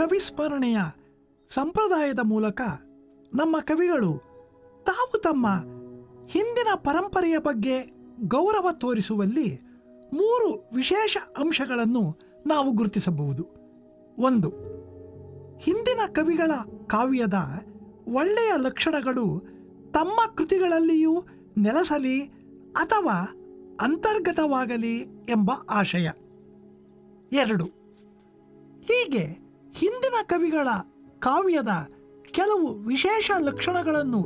ಕವಿಸ್ಮರಣೆಯ ಸಂಪ್ರದಾಯದ ಮೂಲಕ ನಮ್ಮ ಕವಿಗಳು ತಾವು ತಮ್ಮ ಹಿಂದಿನ ಪರಂಪರೆಯ ಬಗ್ಗೆ ಗೌರವ ತೋರಿಸುವಲ್ಲಿ 3 ವಿಶೇಷ ಅಂಶಗಳನ್ನು ನಾವು ಗುರುತಿಸಬಹುದು. 1. ಹಿಂದಿನ ಕವಿಗಳ ಕಾವ್ಯದ ಒಳ್ಳೆಯ ಲಕ್ಷಣಗಳು ತಮ್ಮ ಕೃತಿಗಳಲ್ಲಿಯೂ ನೆಲೆಸಲಿ ಅಥವಾ ಅಂತರ್ಗತವಾಗಲಿ ಎಂಬ ಆಶಯ. 2. ಹೀಗೆ ಹಿಂದಿನ ಕವಿಗಳ ಕಾವ್ಯದ ಕೆಲವು ವಿಶೇಷ ಲಕ್ಷಣಗಳನ್ನು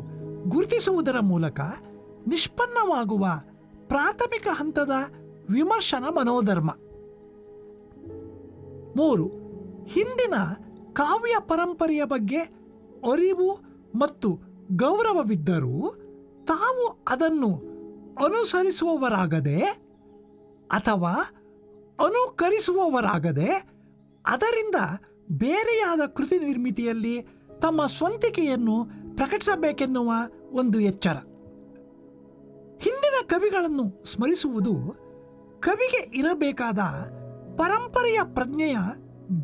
ಗುರುತಿಸುವುದರ ಮೂಲಕ ನಿಷ್ಪನ್ನವಾಗುವ ಪ್ರಾಥಮಿಕ ಹಂತದ ವಿಮರ್ಶನ ಮನೋಧರ್ಮ. 3. ಹಿಂದಿನ ಕಾವ್ಯ ಪರಂಪರೆಯ ಬಗ್ಗೆ ಅರಿವು ಮತ್ತು ಗೌರವವಿದ್ದರೂ ತಾವು ಅದನ್ನು ಅನುಸರಿಸುವವರಾಗದೆ ಅಥವಾ ಅನುಕರಿಸುವವರಾಗದೆ ಅದರಿಂದ ಬೇರೆಯಾದ ಕೃತಿ ನಿರ್ಮಿತಿಯಲ್ಲಿ ತಮ್ಮ ಸ್ವಂತಿಕೆಯನ್ನು ಪ್ರಕಟಿಸಬೇಕೆನ್ನುವ ಒಂದು ಎಚ್ಚರ. ಹಿಂದಿನ ಕವಿಗಳನ್ನು ಸ್ಮರಿಸುವುದು ಕವಿಗೆ ಇರಬೇಕಾದ ಪರಂಪರೆಯ ಪ್ರಜ್ಞೆಯ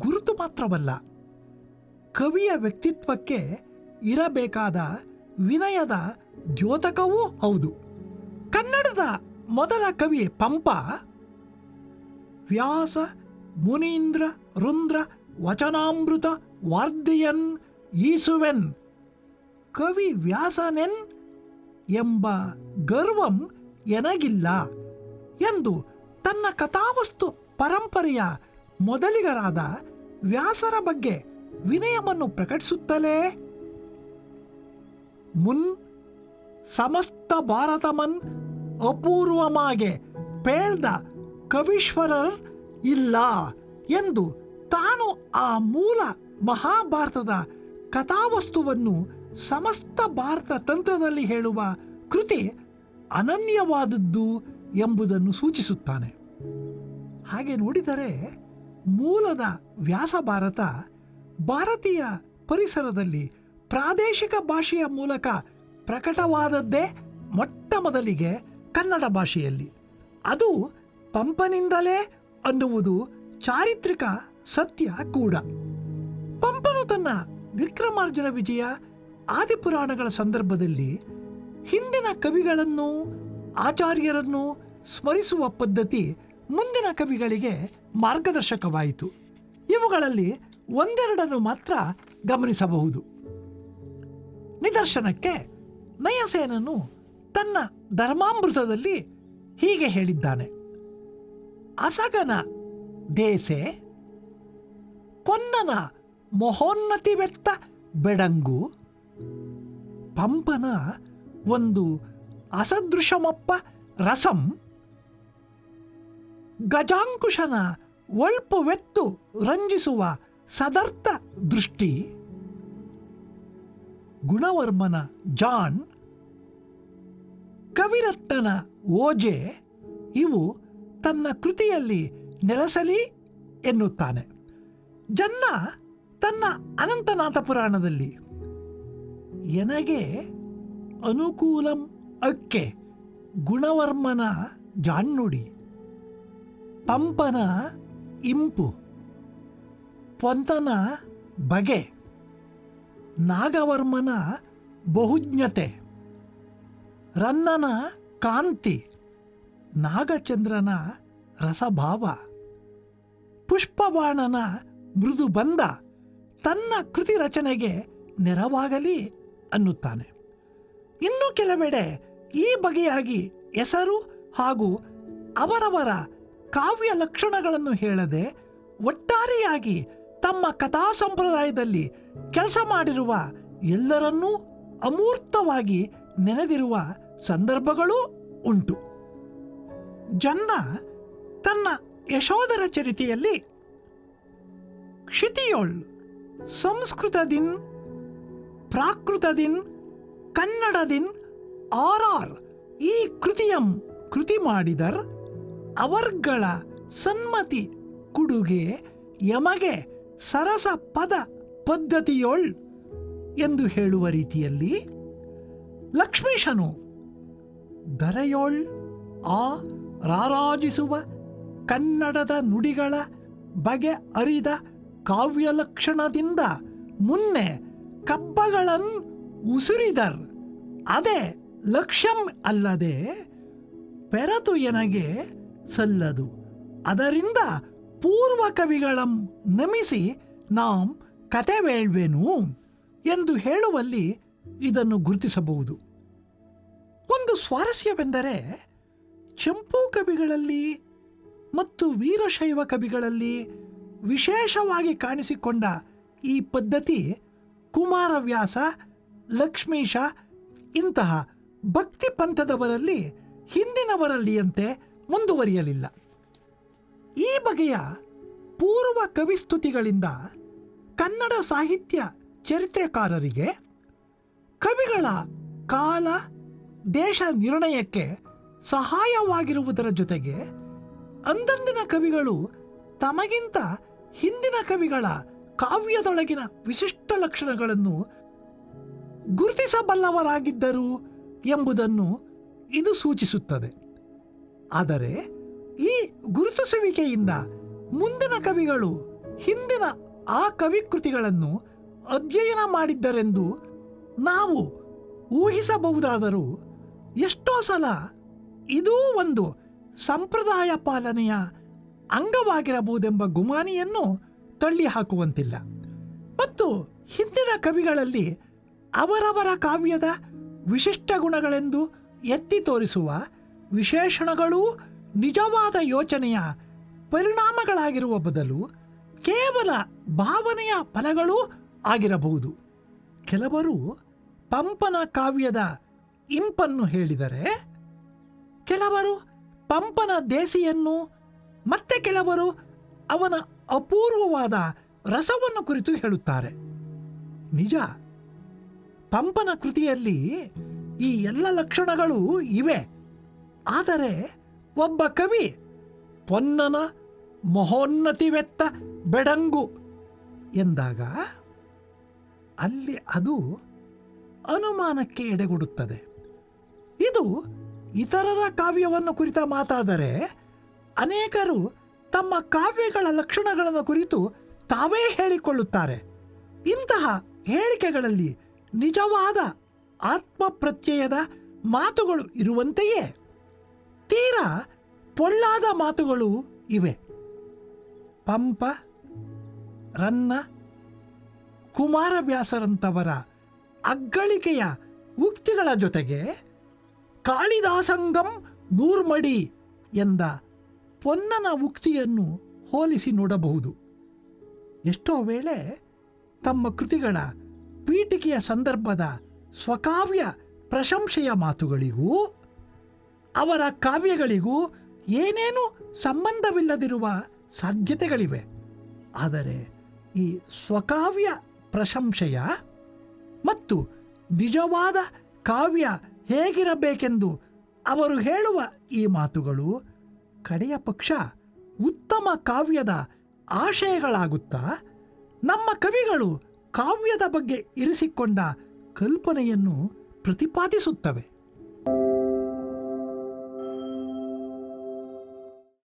ಗುರುತು ಮಾತ್ರವಲ್ಲ, ಕವಿಯ ವ್ಯಕ್ತಿತ್ವಕ್ಕೆ ಇರಬೇಕಾದ ವಿನಯದ ದ್ಯೋತಕವೂ ಹೌದು. ಕನ್ನಡದ ಮೊದಲ ಕವಿ ಪಂಪ ವ್ಯಾಸ ಮುನೀಂದ್ರ ರುಂದ್ರ ವಚನಾಮೃತ ವಾರ್ಧಿಯನ್ ಈಸುವೆನ್ ಕವಿ ವ್ಯಾಸನೆನ್ ಎಂಬ ಗರ್ವಂ ಎನಗಿಲ್ಲ ಎಂದು ತನ್ನ ಕಥಾವಸ್ತು ಪರಂಪರೆಯ ಮೊದಲಿಗರಾದ ವ್ಯಾಸರ ಬಗ್ಗೆ ವಿನಯವನ್ನು ಪ್ರಕಟಿಸುತ್ತಲೇ ಮುನ್ ಸಮಸ್ತ ಭಾರತಮನ್ ಅಪೂರ್ವಮಾಗೆ ಪೇಳ್ದ ಕವೀಶ್ವರರ್ ಇಲ್ಲ ಎಂದು ತಾನು ಆ ಮೂಲ ಮಹಾಭಾರತದ ಕಥಾವಸ್ತುವನ್ನು ಸಮಸ್ತ ಭಾರತ ತಂತ್ರದಲ್ಲಿ ಹೇಳುವ ಕೃತಿ ಅನನ್ಯವಾದದ್ದು ಎಂಬುದನ್ನು ಸೂಚಿಸುತ್ತಾನೆ. ಹಾಗೆ ನೋಡಿದರೆ ಮೂಲದ ವ್ಯಾಸ ಭಾರತ ಭಾರತೀಯ ಪರಿಸರದಲ್ಲಿ ಪ್ರಾದೇಶಿಕ ಭಾಷೆಯ ಮೂಲಕ ಪ್ರಕಟವಾದದ್ದೇ ಮೊಟ್ಟ ಮೊದಲಿಗೆ ಕನ್ನಡ ಭಾಷೆಯಲ್ಲಿ. ಅದು ಪಂಪನಿಂದಲೇ ಅನ್ನುವುದು ಚಾರಿತ್ರಿಕ ಸತ್ಯ ಕೂಡ. ಪಂಪನು ತನ್ನ ವಿಕ್ರಮಾರ್ಜುನ ವಿಜಯ ಆದಿಪುರಾಣಗಳ ಸಂದರ್ಭದಲ್ಲಿ ಹಿಂದಿನ ಕವಿಗಳನ್ನು ಆಚಾರ್ಯರನ್ನು ಸ್ಮರಿಸುವ ಪದ್ಧತಿ ಮುಂದಿನ ಕವಿಗಳಿಗೆ ಮಾರ್ಗದರ್ಶಕವಾಯಿತು. ಇವುಗಳಲ್ಲಿ ಒಂದೆರಡನ್ನು ಮಾತ್ರ ಗಮನಿಸಬಹುದು. ನಿದರ್ಶನಕ್ಕೆ ನಯಸೇನನು ತನ್ನ ಧರ್ಮಾಮೃತದಲ್ಲಿ ಹೀಗೆ ಹೇಳಿದ್ದಾನೆ: ಅಸಗನ ದೇಸೆ ಪೊನ್ನನ ಮಹೋನ್ನತಿವೆತ್ತ ಬೆಡಂಗು ಪಂಪನ ಒಂದು ಅಸದೃಶಮಪ್ಪ ರಸಂ ಗಜಾಂಕುಶನ ಒಳ್ಪುವೆತ್ತು ರಂಜಿಸುವ ಸದರ್ಥ ದೃಷ್ಟಿ ಗುಣವರ್ಮನ ಜಾನ್ ಕವಿರತ್ನನ ಓಜೆ ಇವು ತನ್ನ ಕೃತಿಯಲ್ಲಿ ನೆಲೆಸಲಿ ಎನ್ನುತ್ತಾನೆ. ಜನ್ನ ತನ್ನ ಅನಂತನಾಥ ಪುರಾಣದಲ್ಲಿ ಎನಗೆ ಅನುಕೂಲಂ ಅಕ್ಕೆ ಗುಣವರ್ಮನ ಜಾನ್ನುಡಿ ಪಂಪನ ಇಂಪು ಪೊಂತನ ಬಗೆ ನಾಗವರ್ಮನ ಬಹುಜ್ಞತೆ ರನ್ನನ ಕಾಂತಿ ನಾಗಚಂದ್ರನ ರಸಭಾವ ಪುಷ್ಪಬಾಣನ ಮೃದು ಬಂದ ತನ್ನ ಕೃತಿ ರಚನೆಗೆ ನೆರವಾಗಲಿ ಅನ್ನುತ್ತಾನೆ. ಇನ್ನು ಕೆಲವೆಡೆ ಈ ಬಗೆಯಾಗಿ ಹೆಸರು ಹಾಗೂ ಅವರವರ ಕಾವ್ಯ ಲಕ್ಷಣಗಳನ್ನು ಹೇಳದೆ ಒಟ್ಟಾರೆಯಾಗಿ ತಮ್ಮ ಕಥಾ ಸಂಪ್ರದಾಯದಲ್ಲಿ ಕೆಲಸ ಮಾಡಿರುವ ಎಲ್ಲರನ್ನೂ ಅಮೂರ್ತವಾಗಿ ನೆನೆದಿರುವ ಸಂದರ್ಭಗಳೂ ಉಂಟು. ಜನ್ನ ತನ್ನ ಯಶೋಧರ ಚರಿತೆಯಲ್ಲಿ ಕ್ಷಿತಿಯೊಳ್ ಸಂಸ್ಕೃತದಿನ್ ಪ್ರಾಕೃತದಿನ್ ಕನ್ನಡದಿನ್ ಆರ್ ಈ ಕೃತಿಯಂ ಕೃತಿ ಮಾಡಿದರ್ ಅವರ್ಗಳ ಸನ್ಮತಿ ಕುಡುಗೆ ಯಮಗೆ ಸರಸ ಪದ ಪದ್ಧತಿಯೊಳ್ ಎಂದು ಹೇಳುವ ರೀತಿಯಲ್ಲಿ ಲಕ್ಷ್ಮೀಶನು ಧರೆಯೊಳ್ ಆ ರಾರಾಜಿಸುವ ಕನ್ನಡದ ನುಡಿಗಳ ಬಗೆ ಅರಿದ ಕಾವ್ಯ ಲಕ್ಷಣದಿಂದ ಮುನ್ನೆ ಕಬ್ಬಗಳನ್ ಉಸುರಿದರ್ ಅದೇ ಲಕ್ಷ್ಯಂ ಅಲ್ಲದೆ ಪೆರತು ಎನಗೆ ಸಲ್ಲದು. ಅದರಿಂದ ಪೂರ್ವ ಕವಿಗಳಂ ನಮಿಸಿ ನಾಂ ಕತೆ ವೇಳ್ವೆನು ಎಂದು ಹೇಳುವಲ್ಲಿ ಇದನ್ನು ಗುರುತಿಸಬಹುದು. ಒಂದು ಸ್ವಾರಸ್ಯವೆಂದರೆ ಚಂಪೂ ಕವಿಗಳಲ್ಲಿ ಮತ್ತು ವೀರಶೈವ ಕವಿಗಳಲ್ಲಿ ವಿಶೇಷವಾಗಿ ಕಾಣಿಸಿಕೊಂಡ ಈ ಪದ್ಧತಿ ಕುಮಾರವ್ಯಾಸ, ಲಕ್ಷ್ಮೀಶ ಇಂತಹ ಭಕ್ತಿ ಪಂಥದವರಲ್ಲಿ ಹಿಂದಿನವರಲ್ಲಿಯಂತೆ ಮುಂದುವರಿಯಲಿಲ್ಲ. ಈ ಬಗೆಯ ಪೂರ್ವ ಕವಿಸ್ತುತಿಗಳಿಂದ ಕನ್ನಡ ಸಾಹಿತ್ಯ ಚರಿತ್ರೆಕಾರರಿಗೆ ಕವಿಗಳ ಕಾಲ ದೇಶ ನಿರ್ಣಯಕ್ಕೆ ಸಹಾಯವಾಗಿರುವುದರ ಜೊತೆಗೆ ಅಂದಂದಿನ ಕವಿಗಳು ತಮಗಿಂತ ಹಿಂದಿನ ಕವಿಗಳ ಕಾವ್ಯದೊಳಗಿನ ವಿಶಿಷ್ಟ ಲಕ್ಷಣಗಳನ್ನು ಗುರುತಿಸಬಲ್ಲವರಾಗಿದ್ದರು ಎಂಬುದನ್ನು ಇದು ಸೂಚಿಸುತ್ತದೆ. ಆದರೆ ಈ ಗುರುತಿಸುವಿಕೆಯಿಂದ ಮುಂದಿನ ಕವಿಗಳು ಹಿಂದಿನ ಆ ಕವಿಕೃತಿಗಳನ್ನು ಅಧ್ಯಯನ ಮಾಡಿದ್ದರೆಂದು ನಾವು ಊಹಿಸಬಹುದಾದರೂ ಎಷ್ಟೋ ಸಲ ಇದೂ ಒಂದು ಸಂಪ್ರದಾಯ ಪಾಲನೆಯ ಅಂಗವಾಗಿರಬಹುದೆಂಬ ಗುಮಾನಿಯನ್ನು ತಳ್ಳಿಹಾಕುವಂತಿಲ್ಲ. ಮತ್ತು ಹಿಂದಿನ ಕವಿಗಳಲ್ಲಿ ಅವರವರ ಕಾವ್ಯದ ವಿಶಿಷ್ಟ ಗುಣಗಳೆಂದು ಎತ್ತಿ ತೋರಿಸುವ ವಿಶೇಷಣಗಳೂ ನಿಜವಾದ ಯೋಚನೆಯ ಪರಿಣಾಮಗಳಾಗಿರುವ ಬದಲು ಕೇವಲ ಭಾವನೆಯ ಫಲಗಳೂ ಆಗಿರಬಹುದು. ಕೆಲವರು ಪಂಪನ ಕಾವ್ಯದ ಇಂಪನ್ನು ಹೇಳಿದರೆ, ಕೆಲವರು ಪಂಪನ ದೇಸಿಯನ್ನು, ಮತ್ತೆ ಕೆಲವರು ಅವನ ಅಪೂರ್ವವಾದ ರಸವನ್ನು ಕುರಿತು ಹೇಳುತ್ತಾರೆ. ನಿಜ, ಪಂಪನ ಕೃತಿಯಲ್ಲಿ ಈ ಎಲ್ಲ ಲಕ್ಷಣಗಳೂ ಇವೆ. ಆದರೆ ಒಬ್ಬ ಕವಿ ಪೊನ್ನನ ಮಹೋನ್ನತಿವೆತ್ತ ಬೆಡಂಗು ಎಂದಾಗ ಅಲ್ಲಿ ಅದು ಅನುಮಾನಕ್ಕೆ ಎಡೆಗೊಡುತ್ತದೆ. ಇದು ಇತರರ ಕಾವ್ಯವನ್ನು ಕುರಿತ ಮಾತಾದರೆ ಅನೇಕರು ತಮ್ಮ ಕಾವ್ಯಗಳ ಲಕ್ಷಣಗಳನ್ನು ಕುರಿತು ತಾವೇ ಹೇಳಿಕೊಳ್ಳುತ್ತಾರೆ. ಇಂತಹ ಹೇಳಿಕೆಗಳಲ್ಲಿ ನಿಜವಾದ ಆತ್ಮಪ್ರತ್ಯಯದ ಮಾತುಗಳು ಇರುವಂತೆಯೇ ತೀರಾ ಪೊಳ್ಳಾದ ಮಾತುಗಳು ಇವೆ. ಪಂಪ, ರನ್ನ, ಕುಮಾರವ್ಯಾಸರಂಥವರ ಅಗ್ಗಳಿಕೆಯ ಉಕ್ತಿಗಳ ಜೊತೆಗೆ ಕಾಳಿದಾಸಂಗಂ ನೂರ್ಮಡಿ ಎಂದ ಪೊನ್ನನ ಉಕ್ತಿಯನ್ನು ಹೋಲಿಸಿ ನೋಡಬಹುದು. ಎಷ್ಟೋ ವೇಳೆ ತಮ್ಮ ಕೃತಿಗಳ ಪೀಠಿಕೆಯ ಸಂದರ್ಭದ ಸ್ವಕಾವ್ಯ ಪ್ರಶಂಸೆಯ ಮಾತುಗಳಿಗೂ ಅವರ ಕಾವ್ಯಗಳಿಗೂ ಏನೇನೂ ಸಂಬಂಧವಿಲ್ಲದಿರುವ ಸಾಧ್ಯತೆಗಳಿವೆ. ಆದರೆ ಈ ಸ್ವಕಾವ್ಯ ಪ್ರಶಂಸೆಯ ಮತ್ತು ನಿಜವಾದ ಕಾವ್ಯ ಹೇಗಿರಬೇಕೆಂದು ಅವರು ಹೇಳುವ ಈ ಮಾತುಗಳು ಕಡೆಯ ಪಕ್ಷ ಉತ್ತಮ ಕಾವ್ಯದ ಆಶಯಗಳಾಗುತ್ತಾ ನಮ್ಮ ಕವಿಗಳು ಕಾವ್ಯದ ಬಗ್ಗೆ ಇರಿಸಿಕೊಂಡ ಕಲ್ಪನೆಯನ್ನು ಪ್ರತಿಪಾದಿಸುತ್ತವೆ.